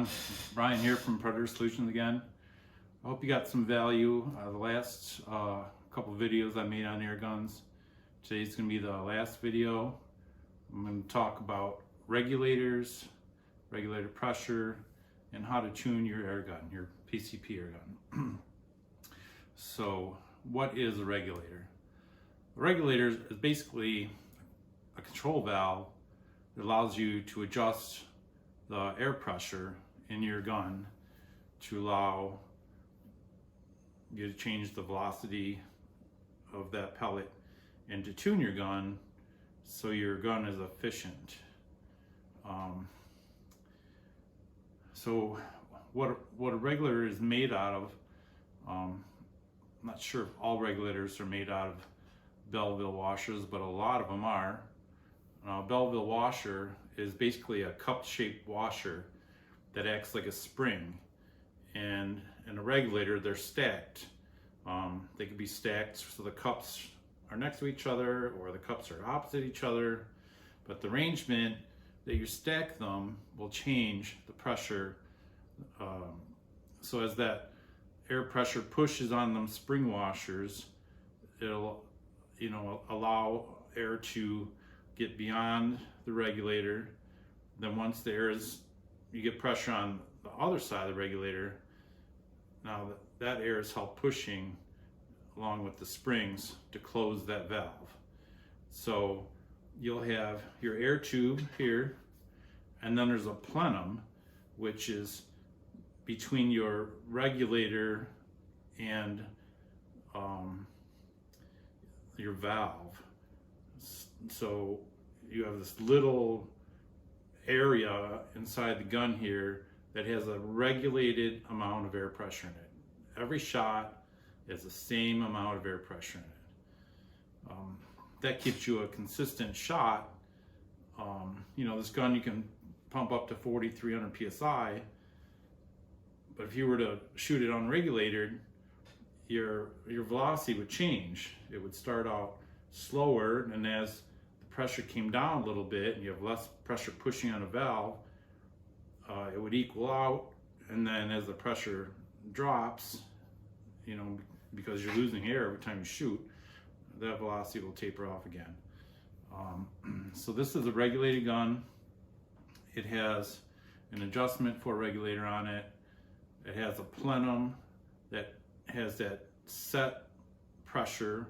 everyone. Brian here from Predator Solutions again. I hope you got some value out of the last couple videos I made on air guns. Today's going to be the last video. I'm going to talk about regulators, regulator pressure, and how to tune your air gun, your PCP air gun. So, what is a regulator? A regulator is basically a control valve that allows you to adjust the air pressure in your gun to allow you to change the velocity of that pellet and to tune your gun so your gun is efficient. So what a regulator is made out of, I'm not sure if all regulators are made out of Belleville washers, but a lot of them are. Belleville washer is basically a cup-shaped washer that acts like a spring, and in a regulator they're stacked. They can be stacked so the cups are next to each other or the cups are opposite each other, but the arrangement that you stack them will change the pressure. So as that air pressure pushes on them spring washers, it'll allow air to get beyond the regulator. Then once you get pressure on the other side of the regulator, now that air is help pushing along with the springs to close that valve. So you'll have your air tube here, and then there's a plenum, which is between your regulator and your valve. So you have this little area inside the gun here that has a regulated amount of air pressure in it. Every shot has the same amount of air pressure in it. That keeps you a consistent shot. This gun you can pump up to 4,300 psi, but if you were to shoot it unregulated, your velocity would change. It would start out slower, and as the pressure came down a little bit and you have less pressure pushing on a valve, it would equal out, and then as the pressure drops, because you're losing air every time you shoot, that velocity will taper off again. So this is a regulated gun. It has an adjustment for a regulator on it. It has a plenum that has that set pressure,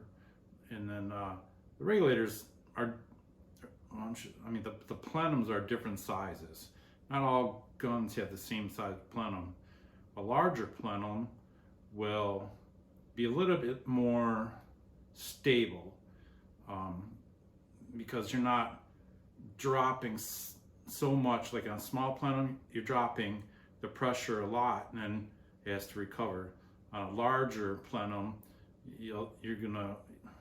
and then the regulators are, the plenums are different sizes. Not all guns have the same size plenum. A larger plenum will be a little bit more stable because you're not dropping so much. Like on a small plenum, you're dropping the pressure a lot and then it has to recover. On a larger plenum, you're gonna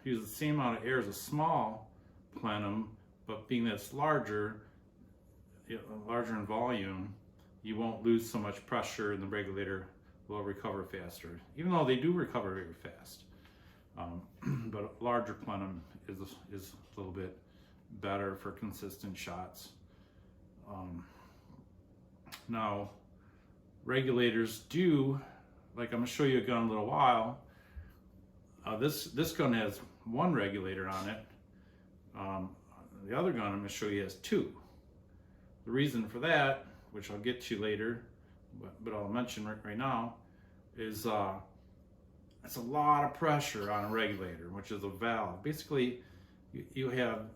use the same amount of air as a small plenum, but being that it's larger in volume, you won't lose so much pressure and the regulator will recover faster, even though they do recover very fast. But a larger plenum is a little bit better for consistent shots. Now, regulators do, like I'm gonna show you a gun in a little while. This gun has one regulator on it. The other gun I'm gonna show you has two. The reason for that, which I'll get to later, but I'll mention right now, is it's a lot of pressure on a regulator, which is a valve. Basically, you have,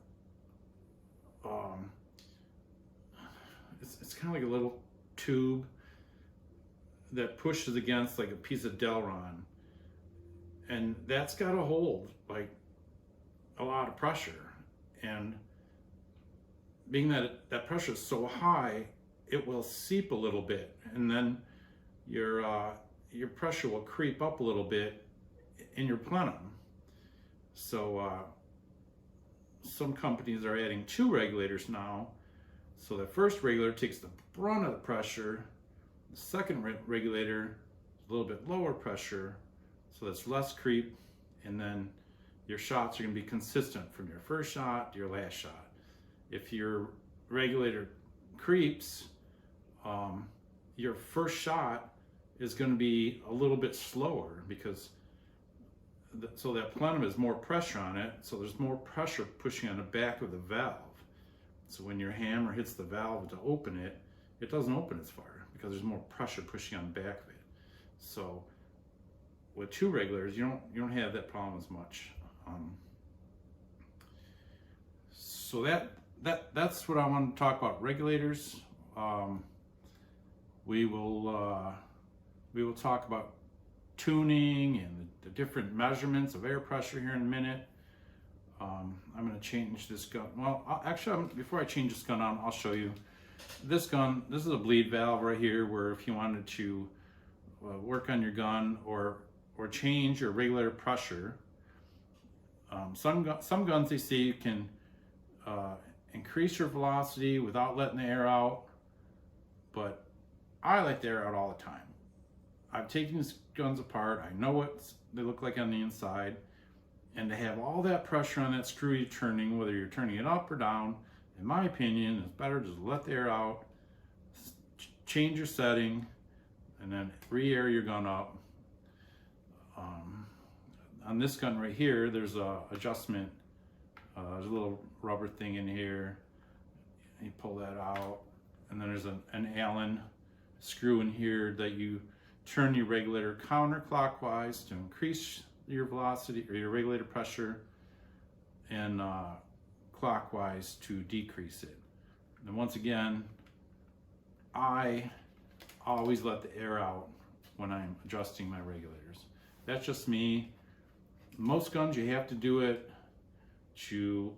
it's kind of like a little tube that pushes against like a piece of Delron, and that's got to hold like a lot of pressure. And being that that pressure is so high, it will seep a little bit, and then your pressure will creep up a little bit in your plenum. So some companies are adding two regulators now. So the first regulator takes the brunt of the pressure. The second regulator is a little bit lower pressure, so that's less creep, and then your shots are going to be consistent from your first shot to your last shot. If your regulator creeps, your first shot is going to be a little bit slower because so that plenum has more pressure on it, so there's more pressure pushing on the back of the valve. So when your hammer hits the valve to open it, it doesn't open as far because there's more pressure pushing on the back of it. So with two regulators, you don't have that problem as much. So that's what I want to talk about, regulators. We will talk about tuning and the different measurements of air pressure here in a minute. I'm going to change this gun. Well, actually, before I change this gun on, I'll show you this gun. This is a bleed valve right here, where if you wanted to work on your gun or change your regulator pressure, some guns they say you can increase your velocity without letting the air out, but I let the air out all the time. I've taken these guns apart. I know what they look like on the inside, and to have all that pressure on that screw you're turning, whether you're turning it up or down, in my opinion, it's better just let the air out, change your setting, and then re-air your gun up. On this gun right here, there's a adjustment. There's a little rubber thing in here. You pull that out, and then there's an Allen screw in here that you turn your regulator counterclockwise to increase your velocity or your regulator pressure, and clockwise to decrease it. And once again, I always let the air out when I'm adjusting my regulators. That's just me. Most guns you have to do it to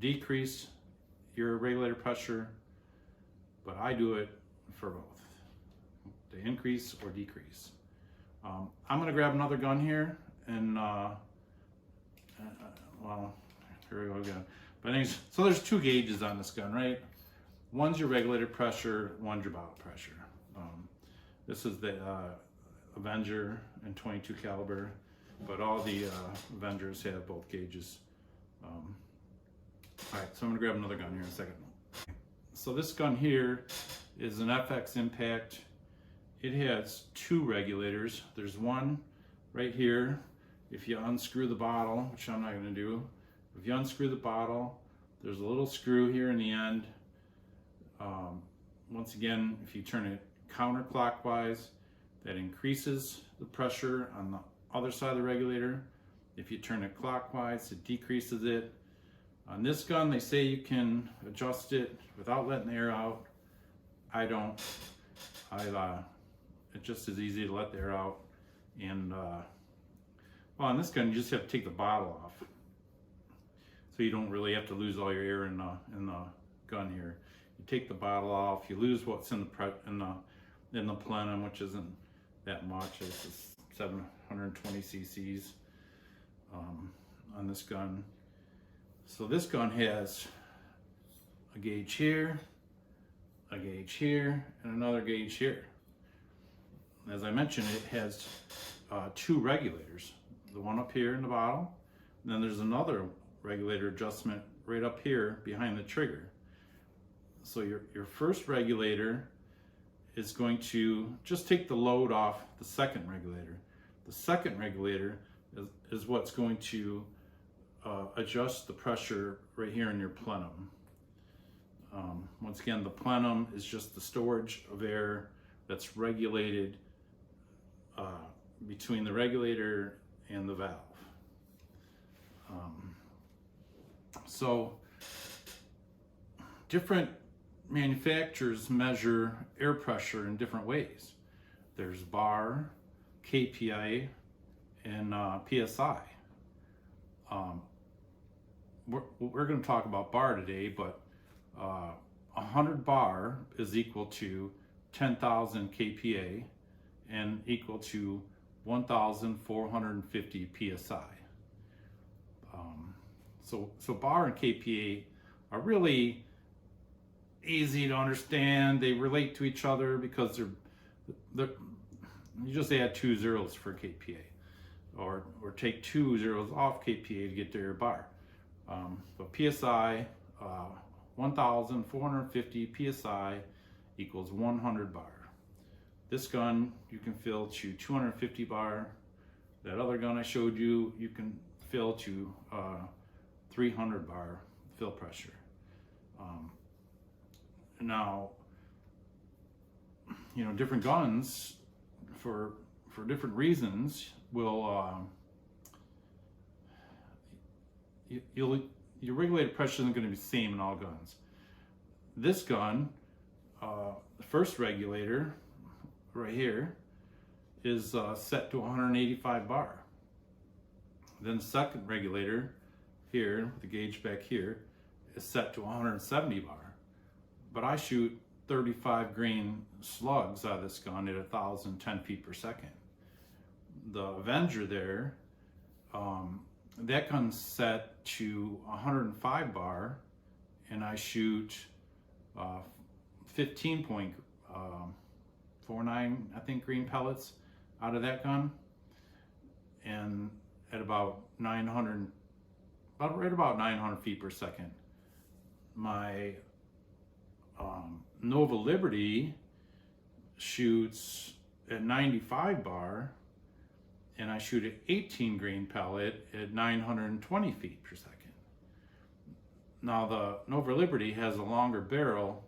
decrease your regulator pressure, but I do it for both, to increase or decrease. I'm going to grab another gun here, and well, here we go again. But anyways, so there's two gauges on this gun, right? One's your regulator pressure, one's your bottle pressure. This is the Avenger in 22 caliber, but all the Avengers have both gauges. All right, so I'm gonna grab another gun here in a second. So this gun here is an FX Impact. It has two regulators. There's one right here. If you unscrew the bottle, which I'm not gonna do, if you unscrew the bottle, there's a little screw here in the end. Once again, if you turn it counterclockwise, that increases the pressure on the other side of the regulator. If you turn it clockwise, it decreases it. On this gun, they say you can adjust it without letting the air out. I don't. It's just as easy to let the air out. And well, on this gun, you just have to take the bottle off, so you don't really have to lose all your air in the gun here. You take the bottle off, you lose what's in the plenum, which isn't that much. It's just 720 cc's on this gun. So this gun has a gauge here, a gauge here, and another gauge here. As I mentioned, it has two regulators. The one up here in the bottle, and then there's another regulator adjustment right up here behind the trigger. So your first regulator is going to just take the load off the second regulator. The second regulator is what's going to adjust the pressure right here in your plenum. Once again, the plenum is just the storage of air that's regulated between the regulator and the valve. So different manufacturers measure air pressure in different ways. There's bar, kPa, and PSI. We're going to talk about bar today, but 100 bar is equal to 10,000 kPa and equal to 1,450 PSI. So bar and kPa are really easy to understand. They relate to each other because they're you just add 2 zeros for kPa, or take 2 zeros off kPa to get to your bar. But PSI, 1,450 PSI equals 100 bar. This gun, you can fill to 250 bar. That other gun I showed you, you can fill to 300 bar fill pressure. Now, you know, different guns for different reasons will your regulator pressure isn't going to be the same in all guns. This gun, the first regulator right here is set to 185 bar. Then the second regulator here, the gauge back here, is set to 170 bar. But I shoot 35 grain slugs out of this gun at 1,010 feet per second. The Avenger there, that gun's set to 105 bar, and I shoot 15.49, I think, green pellets out of that gun, and at about 900, right about 900 feet per second. My Nova Liberty shoots at 95 bar, and I shoot an 18 grain pellet at 920 feet per second. Now the Nova Liberty has a longer barrel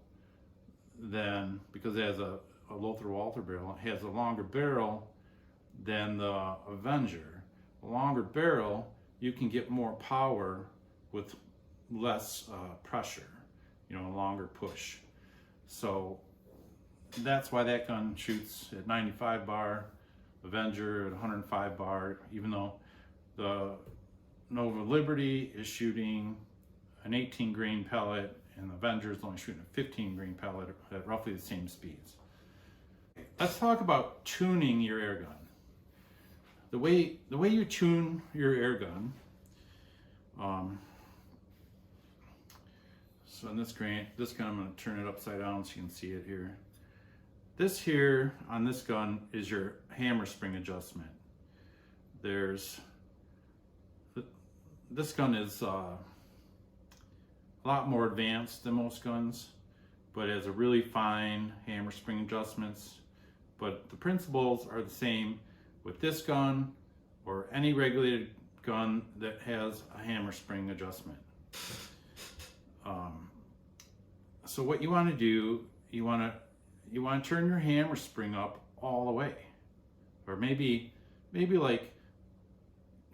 than, because it has a Lothar Walther barrel, it has a longer barrel than the Avenger. A longer barrel, you can get more power with less pressure, you know, a longer push. So that's why that gun shoots at 95 bar, Avenger at 105 bar, even though the Nova Liberty is shooting an 18 grain pellet and the Avenger is only shooting a 15 grain pellet at roughly the same speeds. Let's talk about tuning your air gun. The way you tune your air gun, so in this gun I'm going to turn it upside down so you can see it here. This here on this gun is your hammer spring adjustment. This gun is a lot more advanced than most guns, but it has a really fine hammer spring adjustments. But the principles are the same with this gun or any regulated gun that has a hammer spring adjustment. So what you want to do, you want to turn your hammer spring up all the way, or maybe like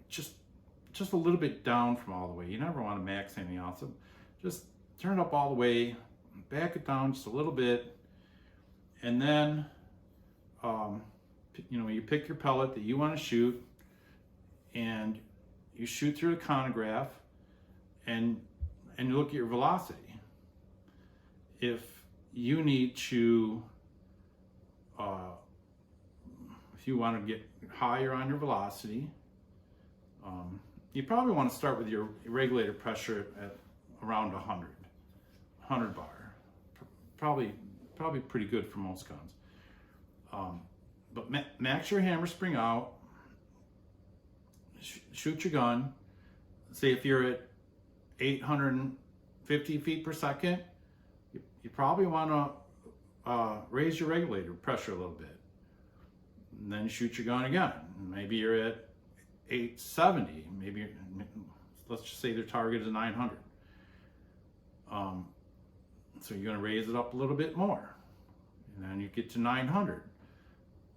just a little bit down from all the way. You never want to max anything else. So just turn it up all the way, back it down just a little bit, and then you know, you pick your pellet that you want to shoot, and you shoot through the chronograph, and you look at your velocity. If you need to, if you want to get higher on your velocity, you probably want to start with your regulator pressure at around 100 bar. Probably pretty good for most guns. But max your hammer spring out, shoot your gun. Say if you're at 850 feet per second, you probably want to raise your regulator pressure a little bit. And then shoot your gun again. Maybe you're at 870, maybe, let's just say their target is 900. So you're going to raise it up a little bit more. And then you get to 900.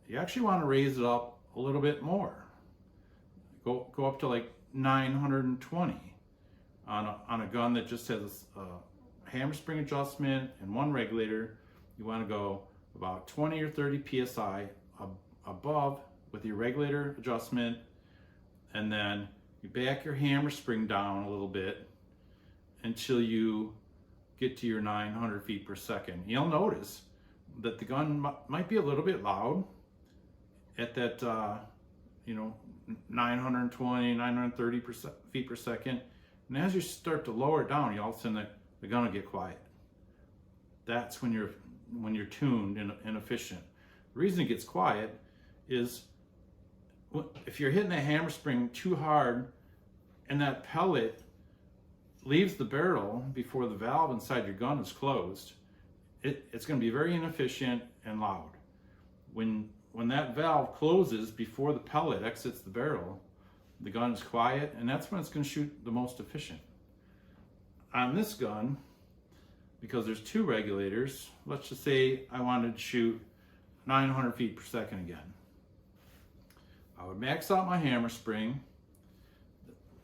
You actually want to raise it up a little bit more. Go up to like 920 on a gun that just has a hammer spring adjustment and one regulator. You want to go about 20 or 30 psi above with your regulator adjustment, and then you back your hammer spring down a little bit until you get to your 900 feet per second. You'll notice that the gun might be a little bit loud at that, you know, 920, 930 feet per second. And as you start to lower it down, all of a sudden the gun will get quiet. That's when you're tuned and efficient. The reason it gets quiet is if you're hitting the hammer spring too hard and that pellet leaves the barrel before the valve inside your gun is closed, it's going to be very inefficient and loud. When that valve closes before the pellet exits the barrel, the gun is quiet, and that's when it's going to shoot the most efficient. On this gun, because there's two regulators, let's just say I wanted to shoot 900 feet per second again. I would max out my hammer spring.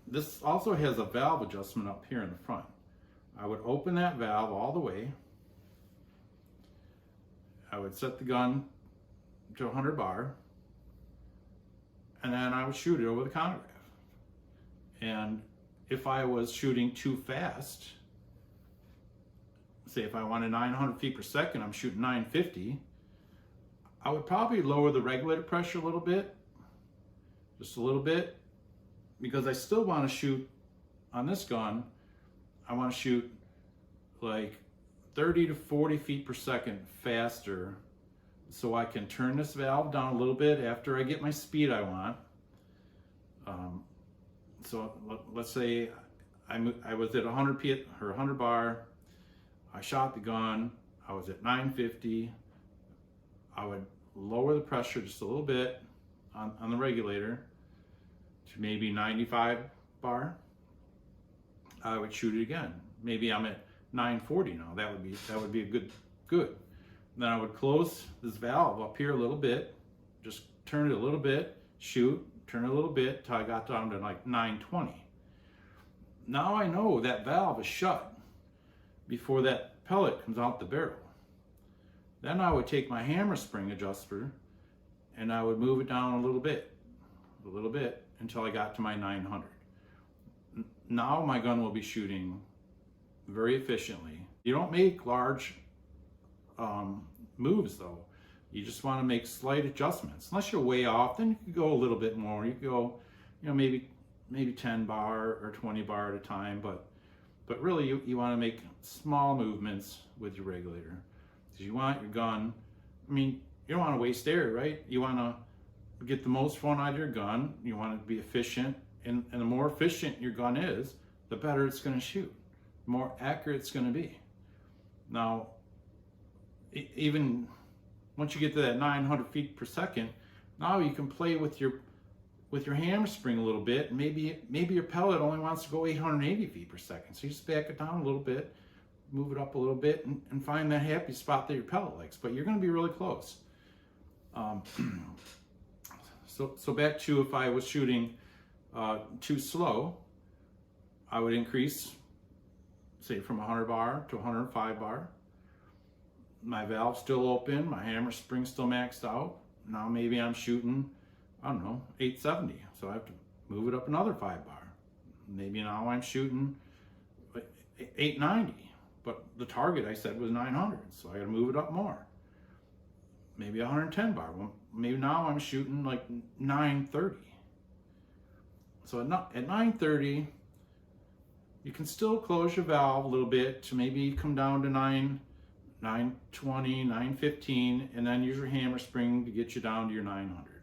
This also has a valve adjustment up here in the front. I would open that valve all the way. I would set the gun to 100 bar, and then I would shoot it over the chronograph. And if I was shooting too fast, say if I wanted 900 feet per second, I'm shooting 950, I would probably lower the regulator pressure a little bit, just a little bit, because I still want to shoot on this gun, I want to shoot like 30 to 40 feet per second faster, so I can turn this valve down a little bit after I get my speed I want. So let's say I was at 100 bar, I shot the gun, I was at 950, I would lower the pressure just a little bit on the regulator to maybe 95 bar. I would shoot it again. Maybe I'm at 940 now. That would be a good. Then I would close this valve up here a little bit, just turn it a little bit, shoot, turn it a little bit till I got down to like 920. Now I know that valve is shut before that pellet comes out the barrel. Then I would take my hammer spring adjuster and I would move it down a little bit until I got to my 900. Now my gun will be shooting very efficiently. You don't make large moves though. You just want to make slight adjustments. Unless you're way off, then you could go a little bit more. You could go, maybe 10 bar or 20 bar at a time, but really you want to make small movements with your regulator. Because you want your gun, you don't want to waste air, right? You want to get the most fun out of your gun. You want it to be efficient, and the more efficient your gun is, the better it's going to shoot, the more accurate it's going to be. Now, even once you get to that 900 feet per second, now you can play with your hammer spring a little bit. Maybe your pellet only wants to go 880 feet per second, so you just back it down a little bit, move it up a little bit, and find that happy spot that your pellet likes. But you're going to be really close. So back to if I was shooting too slow, I would increase, say, from 100 bar to 105 bar. My valve's still open, my hammer spring's still maxed out. Now maybe I'm shooting, 870, so I have to move it up another 5 bar. Maybe now I'm shooting 890, but the target I said was 900, so I gotta move it up more. Maybe 110 bar. Well, maybe now I'm shooting like 930. So at 930, you can still close your valve a little bit to maybe come down to 920, 915, and then use your hammer spring to get you down to your 900.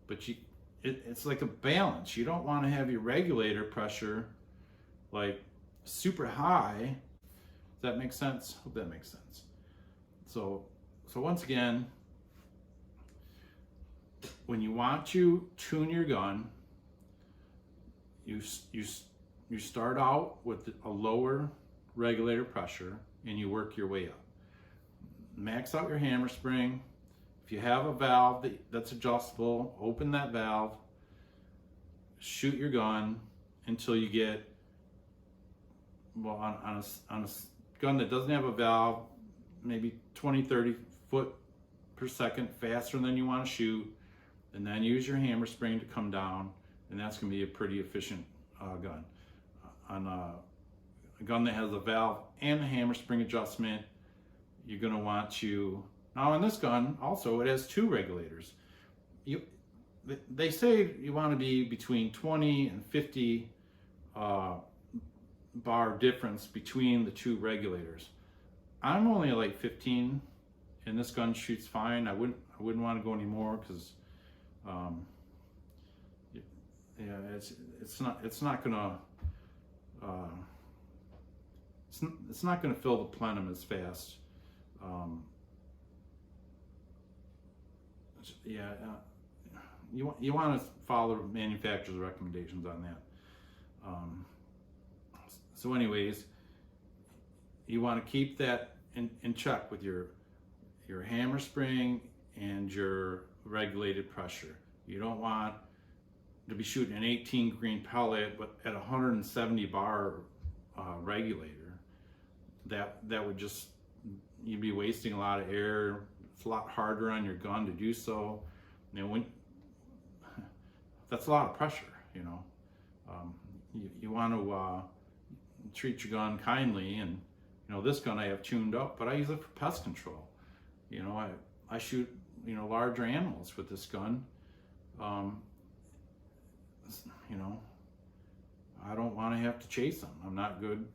But it's like a balance. You don't want to have your regulator pressure like super high. Does that make sense? Hope that makes sense. So once again, when you want to tune your gun, you start out with a lower regulator pressure and you work your way up. Max out your hammer spring. If you have a valve that's adjustable, open that valve, shoot your gun until you get, well, on a gun that doesn't have a valve, maybe 20, 30 foot per second faster than you want to shoot, and then use your hammer spring to come down, and that's going to be a pretty efficient gun. On a gun that has a valve and a hammer spring adjustment, you're going to want to, now on this gun also it has 2 regulators. They say you want to be between 20 and 50 bar difference between the 2 regulators. I'm only like 15, and this gun shoots fine. I wouldn't want to go any more because it's not gonna fill the plenum as fast Yeah, you want to follow the manufacturer's recommendations on that. So anyways, you want to keep that in check with your hammer spring and your regulated pressure. You don't want to be shooting an 18 grain pellet but at 170 bar regulator. That would just, you'd be wasting a lot of air. It's a lot harder on your gun to do so. You know, that's a lot of pressure. You know, you want to treat your gun kindly, and you know, this gun I have tuned up, but I use it for pest control. You know, I shoot, you know, larger animals with this gun. You know, I don't want to have to chase them. I'm not good,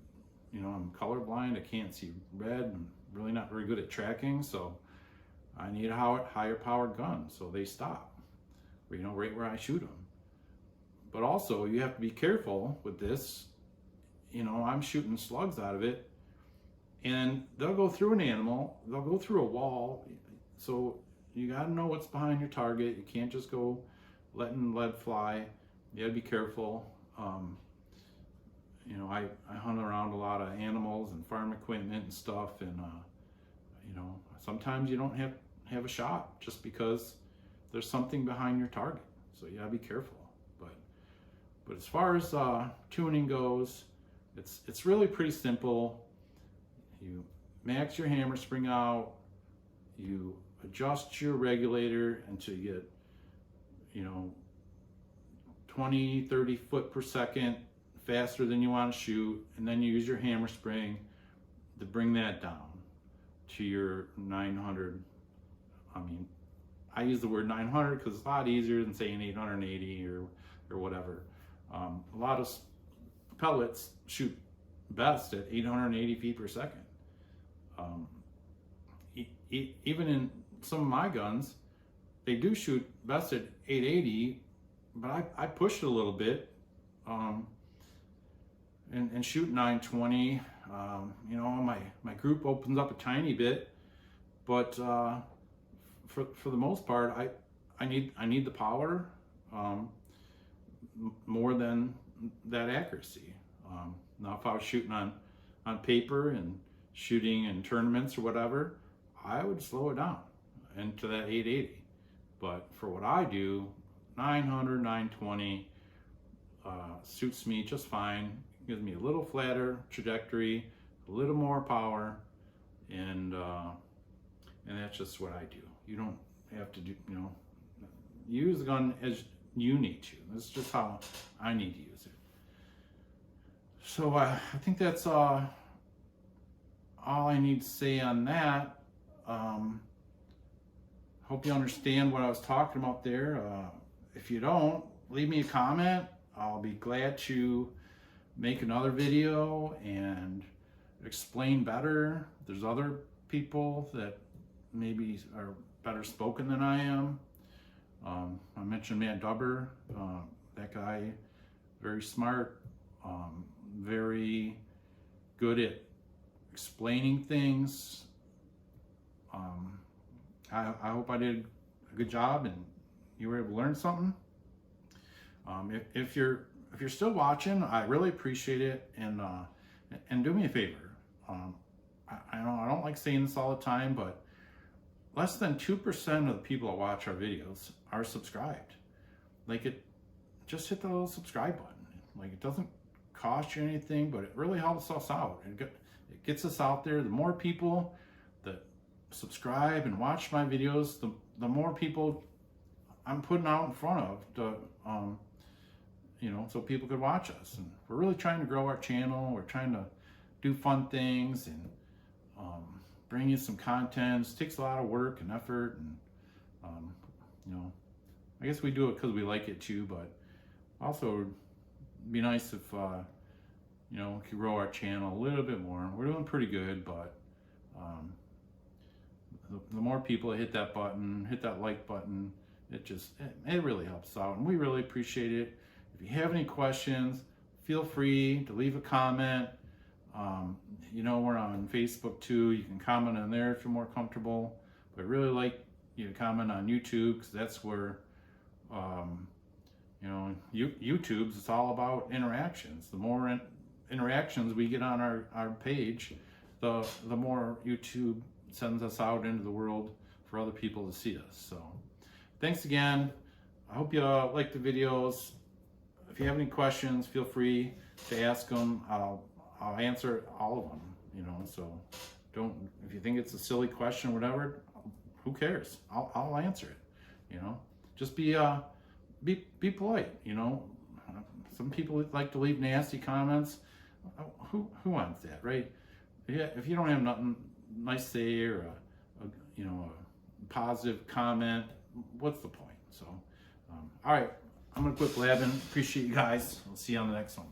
you know, I'm colorblind, I can't see red, I'm really not very good at tracking, so I need a higher powered gun, so they stop, you know, right where I shoot them. But also, you have to be careful with this. You know, I'm shooting slugs out of it, and they'll go through an animal, they'll go through a wall, so you got to know what's behind your target. You can't just go letting lead fly. You got to be careful. You know, I hunt around a lot of animals and farm equipment and stuff, and you know, sometimes you don't have a shot just because there's something behind your target, so you got to be careful. But as far as tuning goes, it's really pretty simple. You max your hammer spring out, you adjust your regulator until you get, you know, 20-30 foot per second faster than you want to shoot, and then you use your hammer spring to bring that down to your 900. I mean, I use the word 900 because it's a lot easier than saying 880 or whatever. A lot of pellets shoot best at 880 feet per second. Even in some of my guns, they do shoot best at 880, but I pushed it a little bit and shoot 920. You know, my group opens up a tiny bit, but for the most part, I need the power more than that accuracy. Now, if I was shooting on paper and shooting in tournaments or whatever, I would slow it down into that 880. But for what I do, 900, 920 suits me just fine. Gives me a little flatter trajectory, a little more power, and that's just what I do. You don't have to do, you know, use the gun as you need to. That's just how I need to use it. So I think that's all I need to say on that. Hope you understand what I was talking about there. If you don't, leave me a comment. I'll be glad to make another video and explain better. There's other people that maybe are better spoken than I am. I mentioned Matt Dubber, that guy, very smart, very good at explaining things. I hope I did a good job and you were able to learn something. If you're still watching, I really appreciate it, and do me a favor. I know I don't like saying this all the time, but less than 2% of the people that watch our videos are subscribed. Like, just hit the little subscribe button. Like, it doesn't cost you anything, but it really helps us out. It gets us out there. The more people that subscribe and watch my videos, the more people I'm putting out in front of to, you know, so people could watch us. And we're really trying to grow our channel. We're trying to do fun things and bring you some content. It takes a lot of work and effort, and you know, I guess we do it because we like it too, but also it'd be nice if you know, we could grow our channel a little bit more. We're doing pretty good, but the more people that hit that button, hit that like button, it really helps out, and we really appreciate it. If you have any questions, feel free to leave a comment. You know, we're on Facebook too. You can comment on there if you're more comfortable. But I really like you to comment on YouTube, because that's where, you know, YouTube's, it's all about interactions. The more interactions we get on our page, the more YouTube sends us out into the world for other people to see us. So thanks again. I hope you like the videos. If you have any questions, feel free to ask them. I'll answer all of them, you know, so if you think it's a silly question or whatever, who cares? I'll answer it, you know. Just be polite, you know. Some people like to leave nasty comments. Who wants that, right? Yeah, if you don't have nothing nice to say, or you know, a positive comment, what's the point? So, all right, I'm gonna quit blabbing. Appreciate you guys. We'll see you on the next one.